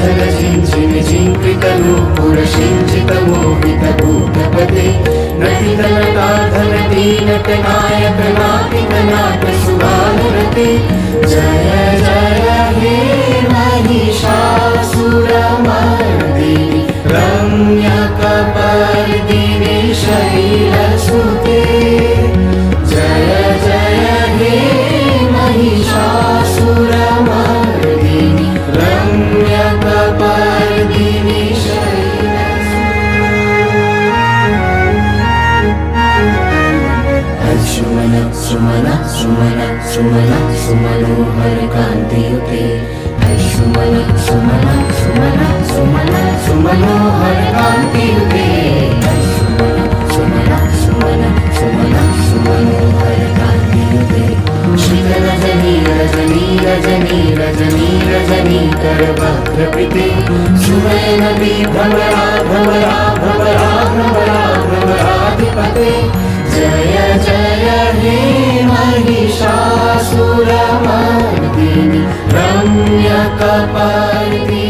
झल झिंझिन झिंकृतनूपुर सिंचितमोहितभूतपते नटितनटाधनटी नटनायक नाटिकनाट सुगानरते जय जय हे महिषासुरमर्दिनि रम्यकपर्दिनि शैलसुते जय जय हे महिषासुरमर्दिनि रम्यकपर्दिनि सुमन सुमन सुमन सुमन सुमनोहर कांतियुते सुमन सुमन सुमन सुमन सुमनोहर कांतियुते सुमन सुमन सुमन सुमन सुमनोहर कांतियुते शीतरजनी रजनी रजनी रजनी रजनी करवक्त्रपिते सुनयन भ्रमरा भ्रमरा भ्रमरा भ्रमरा भ्रमराधिपते जय जय हे महिषासुरमर्दिनि रम्यकपर्दिनि